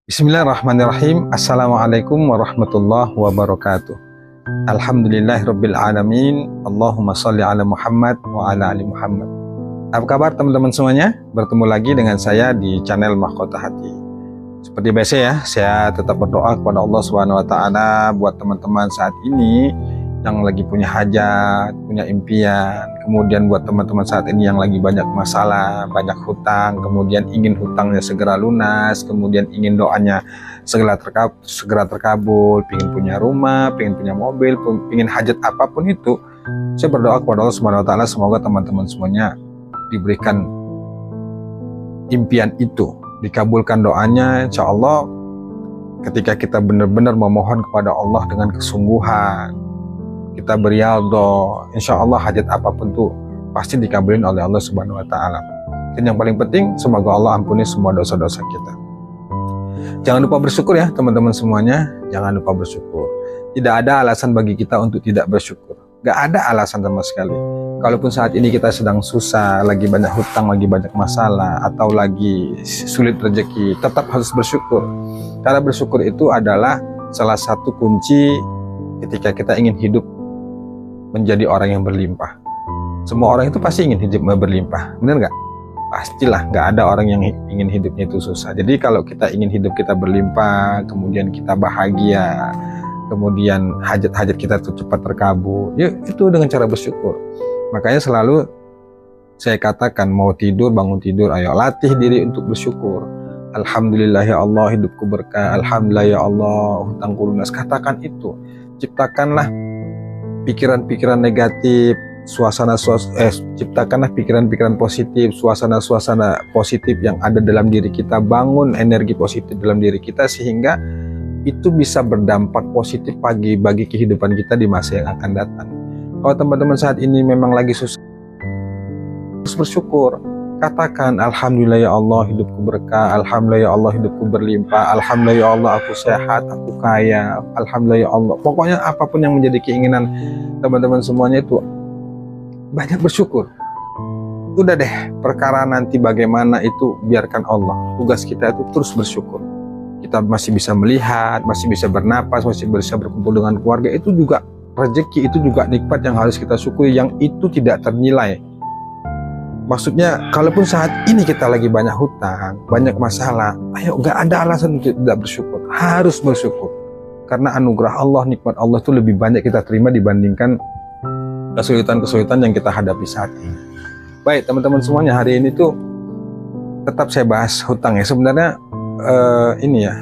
Bismillahirrahmanirrahim. Assalamualaikum warahmatullahi wabarakatuh. Alhamdulillahirabbil alamin. Allahumma sholli ala Muhammad wa ala ali Muhammad. Apa kabar teman-teman semuanya? Bertemu lagi dengan saya di channel Mahkota Hati. Seperti biasa ya, saya tetap berdoa kepada Allah Subhanahu wa taala buat teman-teman saat ini yang lagi punya hajat, punya impian, kemudian buat teman-teman saat ini yang lagi banyak masalah, banyak hutang, kemudian ingin hutangnya segera lunas, kemudian ingin doanya segera terkabul, ingin punya rumah, ingin punya mobil, ingin hajat apapun itu, saya berdoa kepada Allah Subhanahu wa taala semoga teman-teman semuanya diberikan impian itu, dikabulkan doanya. Insya Allah ketika kita benar-benar memohon kepada Allah dengan kesungguhan, kita berialdo, insya Allah hajat apapun tuh pasti dikabulin oleh Allah Subhanahu wa taala. Dan yang paling penting, semoga Allah ampuni semua dosa-dosa kita. Jangan lupa bersyukur ya teman-teman semuanya, jangan lupa bersyukur. Tidak ada alasan bagi kita untuk tidak bersyukur. Gak ada alasan sama sekali. Kalaupun saat ini kita sedang susah, lagi banyak hutang, lagi banyak masalah, atau lagi sulit rezeki, tetap harus bersyukur. Karena bersyukur itu adalah salah satu kunci ketika kita ingin hidup menjadi orang yang berlimpah. Semua orang itu pasti ingin hidup berlimpah, benar nggak? Pastilah, nggak ada orang yang ingin hidupnya itu susah. Jadi kalau kita ingin hidup kita berlimpah, kemudian kita bahagia, kemudian hajat-hajat kita itu cepat terkabul, ya itu dengan cara bersyukur. Makanya selalu saya katakan, mau tidur, bangun tidur, ayo latih diri untuk bersyukur. Alhamdulillah ya Allah, hidupku berkah. Alhamdulillah ya Allah, hutangku lunas. Katakan itu. Ciptakanlah pikiran-pikiran negatif, ciptakanlah pikiran-pikiran positif, suasana-suasana positif yang ada dalam diri kita. Bangun energi positif dalam diri kita sehingga itu bisa berdampak positif bagi kehidupan kita di masa yang akan datang. Kalau teman-teman saat ini memang lagi susah, harus bersyukur. Katakan, Alhamdulillah ya Allah, hidupku berkah. Alhamdulillah ya Allah, hidupku berlimpah. Alhamdulillah ya Allah, aku sehat, aku kaya. Alhamdulillah ya Allah. Pokoknya apapun yang menjadi keinginan teman-teman semuanya itu banyak bersyukur. Udah deh, perkara nanti bagaimana itu biarkan Allah. Tugas kita itu terus bersyukur. Kita masih bisa melihat, masih bisa bernapas, masih bisa berkumpul dengan keluarga. Itu juga rezeki, itu juga nikmat yang harus kita syukuri, yang itu tidak ternilai. Maksudnya, kalaupun saat ini kita lagi banyak hutang, banyak masalah, ayo gak ada alasan untuk tidak bersyukur. Harus bersyukur. Karena anugerah Allah, nikmat Allah itu lebih banyak kita terima dibandingkan kesulitan-kesulitan yang kita hadapi saat ini. Baik teman-teman semuanya, hari ini tuh tetap saya bahas hutang ya. Sebenarnya ini ya,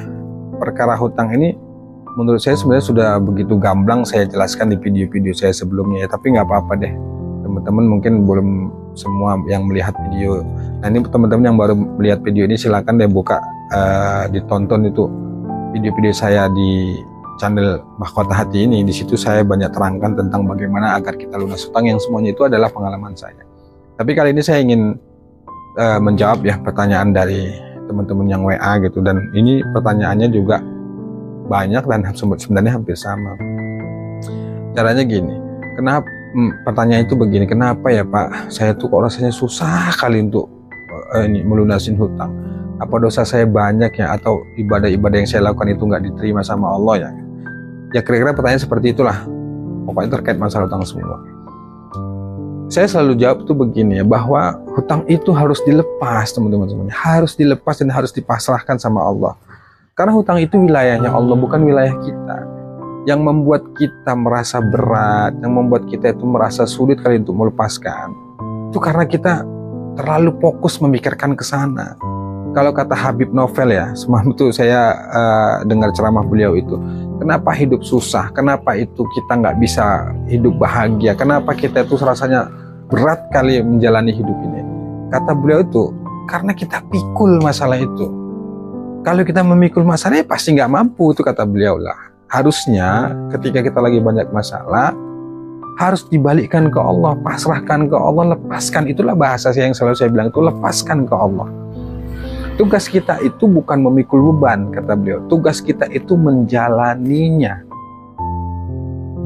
perkara hutang ini menurut saya sebenarnya sudah begitu gamblang saya jelaskan di video-video saya sebelumnya ya. Tapi nggak apa-apa deh. Teman-teman mungkin belum semua yang melihat video. Nah ini teman-teman yang baru melihat video ini silakan deh buka, ditonton itu video-video saya di channel Mahkota Hati ini. Di situ saya banyak terangkan tentang bagaimana agar kita lunas hutang, yang semuanya itu adalah pengalaman saya. Tapi kali ini saya ingin menjawab ya pertanyaan dari teman-teman yang WA gitu, dan ini pertanyaannya juga banyak dan sebenarnya hampir sama. Caranya gini, kenapa? Pertanyaan itu begini, kenapa ya Pak, saya tuh kok rasanya susah kali untuk melunasin hutang. Apa dosa saya banyak ya, atau ibadah-ibadah yang saya lakukan itu nggak diterima sama Allah ya? Ya kira-kira pertanyaan seperti itulah, pokoknya terkait masalah hutang semua. Saya selalu jawab tuh begini ya, bahwa hutang itu harus dilepas teman-teman semuanya, harus dilepas dan harus dipasrahkan sama Allah. Karena hutang itu wilayahnya Allah, bukan wilayah kita. Yang membuat kita merasa berat, yang membuat kita itu merasa sulit kali untuk melepaskan, itu karena kita terlalu fokus memikirkan ke sana. Kalau kata Habib Novel ya, semalam itu saya dengar ceramah beliau itu, kenapa hidup susah, kenapa itu kita nggak bisa hidup bahagia, kenapa kita itu rasanya berat kali menjalani hidup ini. Kata beliau itu, karena kita pikul masalah itu. Kalau kita memikul masalahnya pasti nggak mampu, itu kata beliau lah. Harusnya ketika kita lagi banyak masalah, harus dibalikkan ke Allah, pasrahkan ke Allah, lepaskan. Itulah bahasa saya yang selalu saya bilang itu, lepaskan ke Allah. Tugas kita itu bukan memikul beban, kata beliau. Tugas kita itu menjalaninya.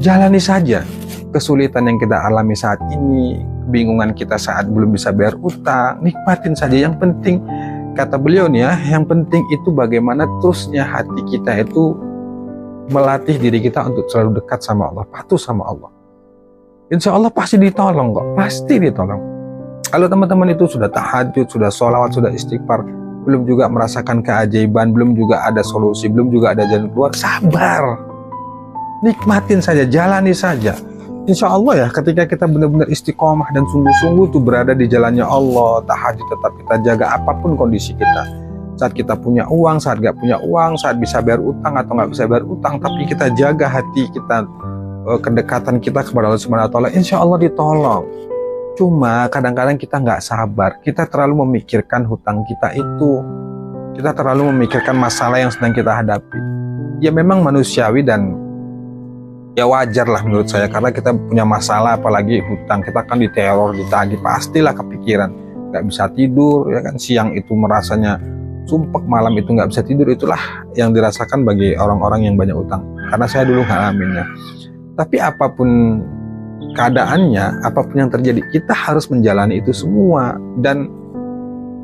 Jalani saja kesulitan yang kita alami saat ini, kebingungan kita saat belum bisa bayar utang, nikmatin saja. Yang penting kata beliau nih ya, yang penting itu bagaimana terusnya hati kita itu melatih diri kita untuk selalu dekat sama Allah, patuh sama Allah. Insya Allah pasti ditolong kok, pasti ditolong. Kalau teman-teman itu sudah tahajud, sudah sholawat, sudah istighfar, belum juga merasakan keajaiban, belum juga ada solusi, belum juga ada jalan keluar, sabar. Nikmatin saja, jalani saja. Insya Allah ya, ketika kita benar-benar istiqomah dan sungguh-sungguh itu berada di jalannya Allah, tahajud tetap kita jaga apapun kondisi kita. Saat kita punya uang, saat gak punya uang, saat bisa bayar utang atau gak bisa bayar utang, tapi kita jaga hati kita, kedekatan kita kepada Allah Subhanahu wa Ta'ala, insya Allah ditolong. Cuma kadang-kadang kita nggak sabar, kita terlalu memikirkan hutang kita itu, kita terlalu memikirkan masalah yang sedang kita hadapi. Ya memang manusiawi dan ya wajar lah menurut saya, karena kita punya masalah, apalagi hutang, kita kan diteror, ditagih, pastilah kepikiran, nggak bisa tidur, ya kan, siang itu merasanya sumpek, malam itu nggak bisa tidur. Itulah yang dirasakan bagi orang-orang yang banyak utang, karena saya dulu ngalaminnya. Tapi apapun keadaannya, apapun yang terjadi, kita harus menjalani itu semua. Dan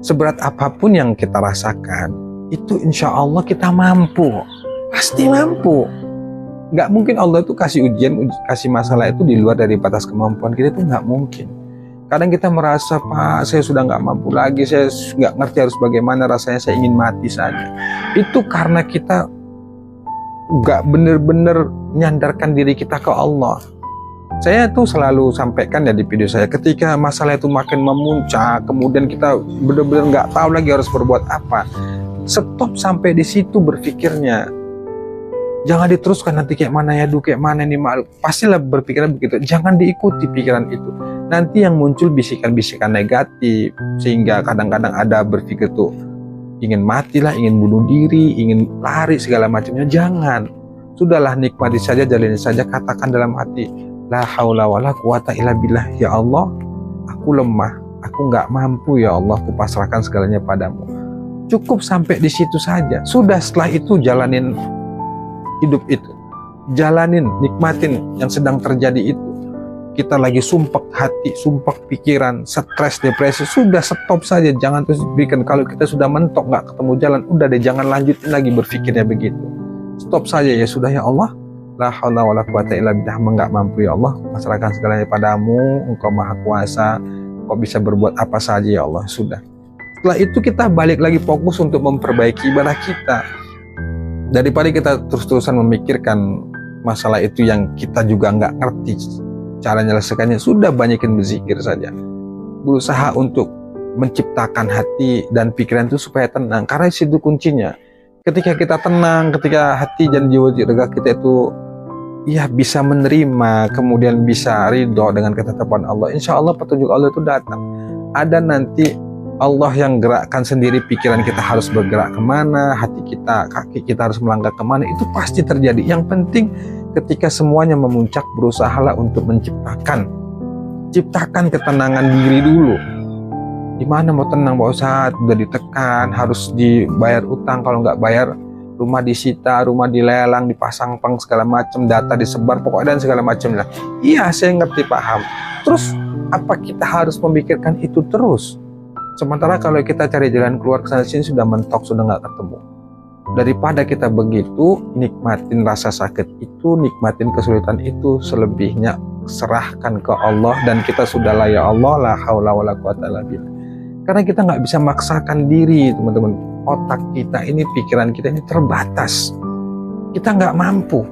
seberat apapun yang kita rasakan, itu insya Allah kita mampu, pasti mampu. Nggak mungkin Allah itu kasih ujian, kasih masalah itu di luar dari batas kemampuan kita, itu nggak mungkin. Kadang kita merasa, Pak, saya sudah nggak mampu lagi, saya nggak ngerti harus bagaimana, rasanya saya ingin mati saja. Itu karena kita nggak benar-benar nyandarkan diri kita ke Allah. Saya tuh selalu sampaikan ya di video saya, ketika masalah itu makin memuncak, kemudian kita benar-benar nggak tahu lagi harus berbuat apa, stop sampai di situ berpikirnya. Jangan diteruskan, nanti kayak mana ya, kayak mana ini makhluk. Pastilah berpikiran begitu. Jangan diikuti pikiran itu. Nanti yang muncul bisikan-bisikan negatif, sehingga kadang-kadang ada berpikir tuh ingin mati lah, ingin bunuh diri, ingin lari segala macamnya. Jangan. Sudahlah, nikmati saja, jalani saja, katakan dalam hati, la haula wala quwata illa billah. Ya Allah, aku lemah, aku nggak mampu ya Allah, aku pasrahkan segalanya padamu. Cukup sampai di situ saja. Sudah, setelah itu jalanin hidup itu, jalanin, nikmatin yang sedang terjadi itu. Kita lagi sumpek hati, sumpek pikiran, stres, depresi, sudah stop saja, jangan terus bikin. Kalau kita sudah mentok nggak ketemu jalan, udah deh, jangan lanjutin lagi berpikirnya begitu. Stop saja, ya sudah ya Allah, la haula wala quwata illa billah, nggak mampu ya Allah, pasrahkan segalanya padamu, Engkau maha kuasa, Engkau bisa berbuat apa saja ya Allah. Sudah, setelah itu kita balik lagi fokus untuk memperbaiki ibadah kita. Daripada kita terus-terusan memikirkan masalah itu yang kita juga nggak ngerti cara menyelesaikannya, sudah banyakin berzikir saja. Berusaha untuk menciptakan hati dan pikiran itu supaya tenang, karena itu kuncinya. Ketika kita tenang, ketika hati dan jiwa raga kita itu ya bisa menerima, kemudian bisa ridho dengan ketetapan Allah, insya Allah petunjuk Allah itu datang. Ada nanti Allah yang gerakkan sendiri, pikiran kita harus bergerak kemana, hati kita, kaki kita harus melangkah kemana, itu pasti terjadi. Yang penting ketika semuanya memuncak, berusahalah untuk ciptakan ketenangan diri dulu. Gimana mau tenang Pak Ustadz, udah ditekan, harus dibayar utang, kalau nggak bayar rumah disita, rumah dilelang, dipasang pang segala macam, data disebar, pokoknya dan segala macam lah. Iya, saya ngerti, paham. Terus apa kita harus memikirkan itu terus? Sementara kalau kita cari jalan keluar ke sana sini sudah mentok, sudah nggak ketemu. Daripada kita begitu, nikmatin rasa sakit itu, nikmatin kesulitan itu, selebihnya serahkan ke Allah, dan kita sudah la ya Allah, la haula wala quwata illa billah. Karena kita nggak bisa maksakan diri, teman-teman. Otak kita ini, pikiran kita ini terbatas. Kita nggak mampu.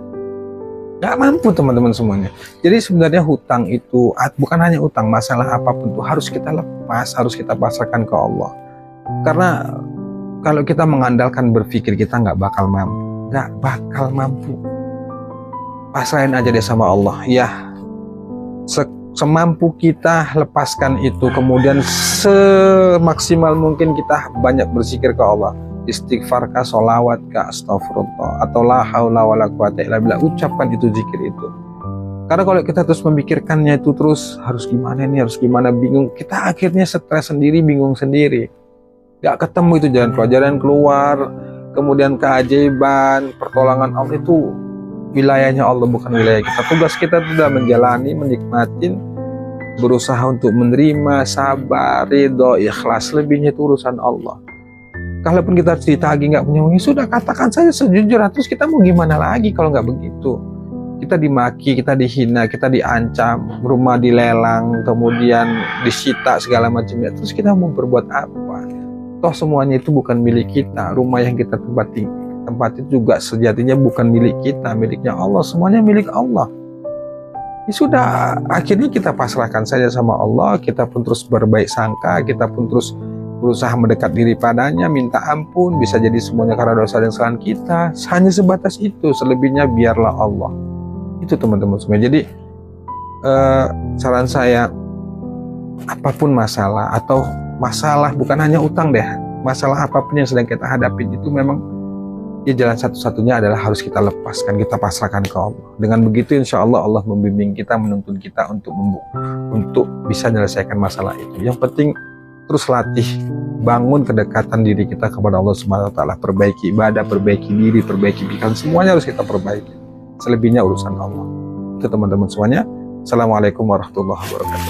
Nggak mampu teman-teman semuanya. Jadi sebenarnya hutang itu bukan hanya utang, masalah apapun itu harus kita lepas, harus kita pasrahkan ke Allah. Karena kalau kita mengandalkan berpikir, kita nggak bakal mampu. Nggak bakal mampu. Pasrahin aja deh sama Allah. Ya, semampu kita lepaskan itu, kemudian semaksimal mungkin kita banyak berzikir ke Allah. Istighfar kah, sholawat kah, astagfirullah, atau la haula wala quwata illa billah, ucapkan itu zikir itu. Karena kalau kita terus memikirkannya itu terus, harus gimana nih, harus gimana, bingung, kita akhirnya stres sendiri, bingung sendiri, gak ketemu itu jalan keluar. Kemudian keajaiban, pertolongan Allah itu wilayahnya Allah, bukan wilayah kita. Tugas kita sudah menjalani, menikmatin, berusaha untuk menerima, sabar, ridho, ikhlas, lebihnya itu urusan Allah. Kalaupun kita ditagih nggak punya uang, ya sudah katakan saja sejujurnya. Terus kita mau gimana lagi kalau nggak begitu? Kita dimaki, kita dihina, kita diancam, rumah dilelang, kemudian disita segala macamnya. Terus kita mau berbuat apa? Toh semuanya itu bukan milik kita. Rumah yang kita tempati juga sejatinya bukan milik kita, miliknya Allah. Semuanya milik Allah. Ya sudah, akhirnya kita pasrahkan saja sama Allah. Kita pun terus berbaik sangka, kita pun terus berusaha mendekat diri padanya, minta ampun, bisa jadi semuanya karena dosa dan kesalahan kita. Hanya sebatas itu, selebihnya biarlah Allah. Itu teman-teman semua. Jadi saran saya, apapun masalah, atau masalah bukan hanya utang deh, masalah apapun yang sedang kita hadapin itu memang ya jalan satu-satunya adalah harus kita lepaskan, kita pasrahkan ke Allah. Dengan begitu insya Allah Allah membimbing kita, menuntun kita untuk bisa menyelesaikan masalah itu. Yang penting terus latih, bangun kedekatan diri kita kepada Allah Subhanahu wa taala, perbaiki ibadah, perbaiki diri, perbaiki pikiran, semuanya harus kita perbaiki. Selebihnya urusan Allah. Itu teman-teman semuanya. Assalamualaikum warahmatullahi wabarakatuh.